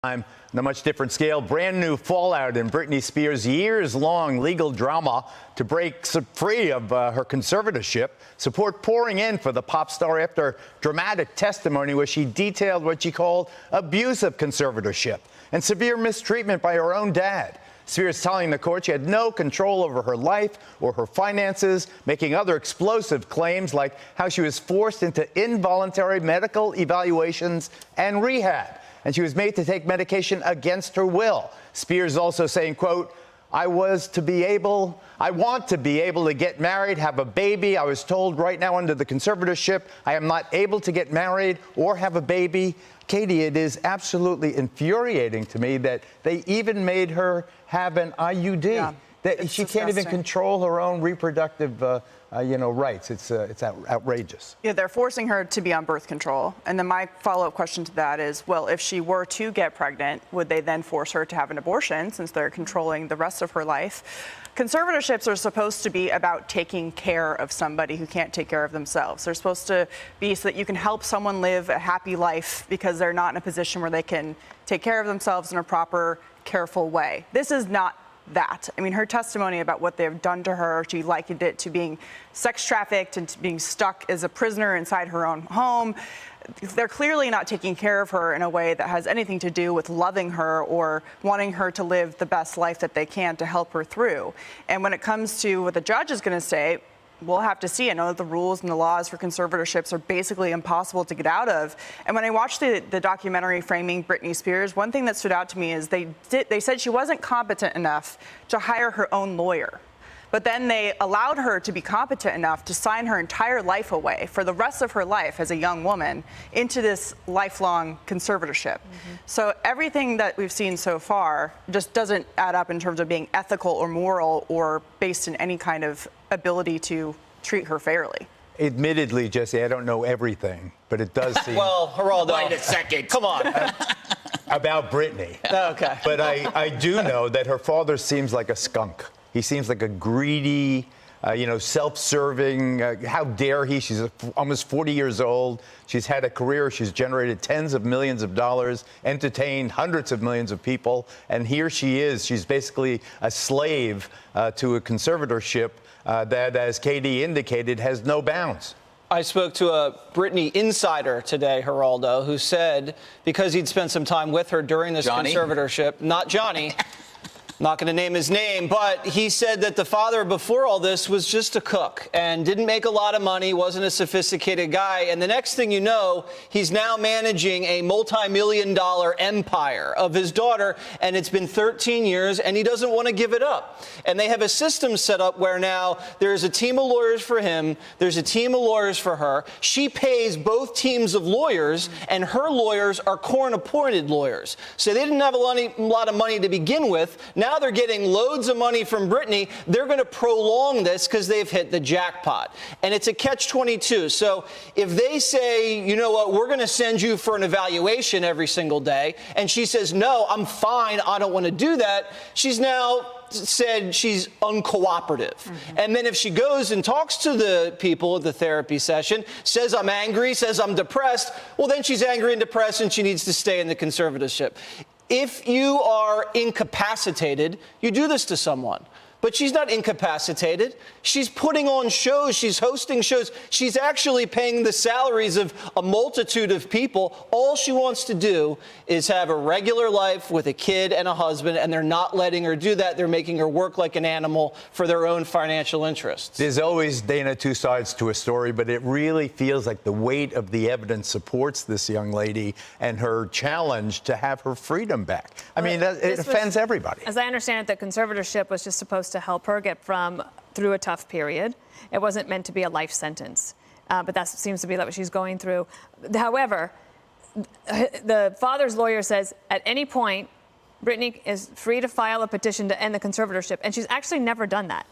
On a much different scale, brand new fallout in Britney Spears' years-long legal drama to break free of her conservatorship. Support pouring in for the pop star after dramatic testimony where she detailed what she called abusive conservatorship and severe mistreatment by her own dad. Spears telling the court she had no control over her life or her finances, making other explosive claims like how she was forced into involuntary medical evaluations and rehab, and she was made to take medication against her will. Spears also saying, quote, I want to be able to get married, have a baby. I was told right now under the conservatorship, I am not able to get married or have a baby. Katie, it is absolutely infuriating to me that they even made her have an IUD. Yeah, that she can't even control her own reproductive rights. It's outrageous. Yeah, they're forcing her to be on birth control. And then my follow-up question to that is, well, if she were to get pregnant, would they then force her to have an abortion since they're controlling the rest of her life? Conservatorships are supposed to be about taking care of somebody who can't take care of themselves. They're supposed to be so that you can help someone live a happy life because they're not in a position where they can take care of themselves in a proper, careful way. This is not that. I mean, her testimony about what they've done to her, she likened it to being sex trafficked and to being stuck as a prisoner inside her own home. They're clearly not taking care of her in a way that has anything to do with loving her or wanting her to live the best life that they can to help her through. And when it comes to what the judge is going to say, we'll have to see. I know that the rules and the laws for conservatorships are basically impossible to get out of. And when I watched the documentary Framing Britney Spears, one thing that stood out to me is they said she wasn't competent enough to hire her own lawyer. But then they allowed her to be competent enough to sign her entire life away for the rest of her life as a young woman into this lifelong conservatorship. So everything that we've seen so far just doesn't add up in terms of being ethical or moral or based in any kind of ability to treat her fairly. Admittedly, Jesse, I don't know everything, but it does seem... Well, Geraldo, wait a second. Come on. About Britney. Okay. But I do know that her father seems like a skunk. He seems like a greedy, self-serving. How dare he? She's almost 40 years old. She's had a career. She's generated tens of millions of dollars, entertained hundreds of millions of people. And here she is. She's basically a slave to a conservatorship that, as Katie indicated, has no bounds. I spoke to a Britney insider today, Geraldo, who said because he'd spent some time with her during this conservatorship, not Johnny, not going to name his name, but he said that the father before all this was just a cook and didn't make a lot of money, wasn't a sophisticated guy. And the next thing you know, he's now managing a multi-million-dollar empire of his daughter, and it's been 13 years, and he doesn't want to give it up. And they have a system set up where now there's a team of lawyers for him, there's a team of lawyers for her. She pays both teams of lawyers, and her lawyers are court-appointed lawyers. So they didn't have a lot of money to begin with. Now they're getting loads of money from Britney. They're going to prolong this because they've hit the jackpot. And it's a catch-22. So if they say, you know what, we're going to send you for an evaluation every single day, and she says, no, I'm fine, I don't want to do that, she's now said she's uncooperative. And then if she goes and talks to the people at the therapy session, says I'm angry, says I'm depressed, well, then she's angry and depressed and she needs to stay in the conservatorship. If you are incapacitated, you do this to someone. But she's not incapacitated. She's putting on shows. She's hosting shows. She's actually paying the salaries of a multitude of people. All she wants to do is have a regular life with a kid and a husband, and they're not letting her do that. They're making her work like an animal for their own financial interests. There's always, Dana, two sides to a story, but it really feels like the weight of the evidence supports this young lady and her challenge to have her freedom back. I mean, it offends everybody. As I understand it, the conservatorship was just supposed to help her get through a tough period. It wasn't meant to be a life sentence, but that seems to be what she's going through. However, the father's lawyer says at any point, Britney is free to file a petition to end the conservatorship, and she's actually never done that.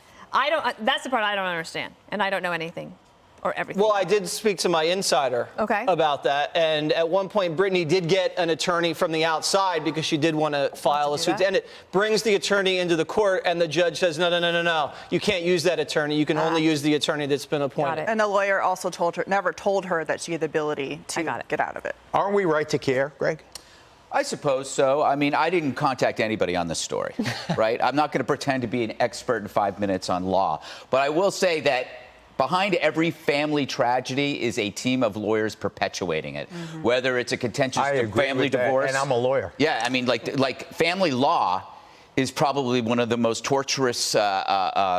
That's the part I don't understand, and I don't know anything or everything. Well, I did speak to my insider about that, and at one point Britney did get an attorney from the outside because she did want to file a suit, and it brings the attorney into the court, and the judge says, no, you can't use that attorney. You can only use the attorney that's been appointed. And the lawyer also never told her that she had the ability to get out of it. Aren't we right to care, Greg? I suppose so. I mean, I didn't contact anybody on this story, right? I'm not going to pretend to be an expert in 5 minutes on law. But I will say that behind every family tragedy is a team of lawyers perpetuating it, whether it's a contentious family divorce. And I'm a lawyer. Yeah, I mean, like family law is probably one of the most torturous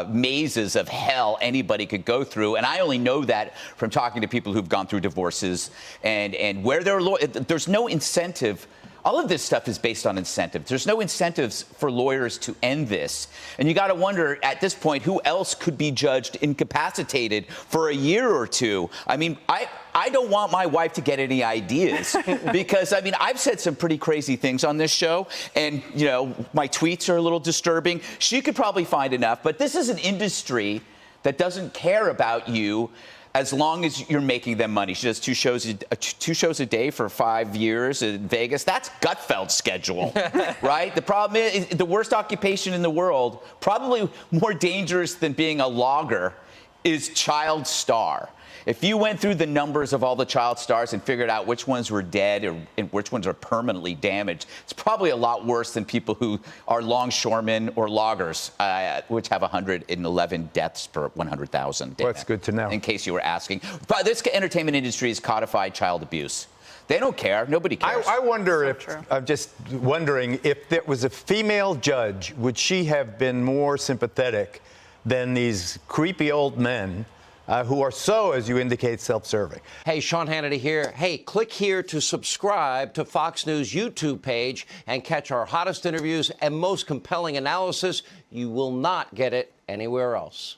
mazes of hell anybody could go through. And I only know that from talking to people who've gone through divorces and where there's no incentive. All of this stuff is based on incentives. There's no incentives for lawyers to end this. And you got to wonder at this point, who else could be judged incapacitated for a year or two? I mean, I don't want my wife to get any ideas because, I mean, I've said some pretty crazy things on this show. And, you know, my tweets are a little disturbing. She could probably find enough. But this is an industry that doesn't care about you as long as you're making them money. She does two shows a day for 5 years in Vegas. That's Gutfeld's schedule, right? The problem is the worst occupation in the world, probably more dangerous than being a logger, is child star. If you went through the numbers of all the child stars and figured out which ones were dead and which ones are permanently damaged, it's probably a lot worse than people who are longshoremen or loggers, which have 111 deaths per 100,000. Well, that's good to know. In case you were asking. But this entertainment industry has codified child abuse. They don't care. Nobody cares. I wonder I'm just wondering if there was a female judge, would she have been more sympathetic than these creepy old men who are so, as you indicate, self-serving? Hey, Sean Hannity here. Hey, click here to subscribe to Fox News YouTube page and catch our hottest interviews and most compelling analysis. You will not get it anywhere else.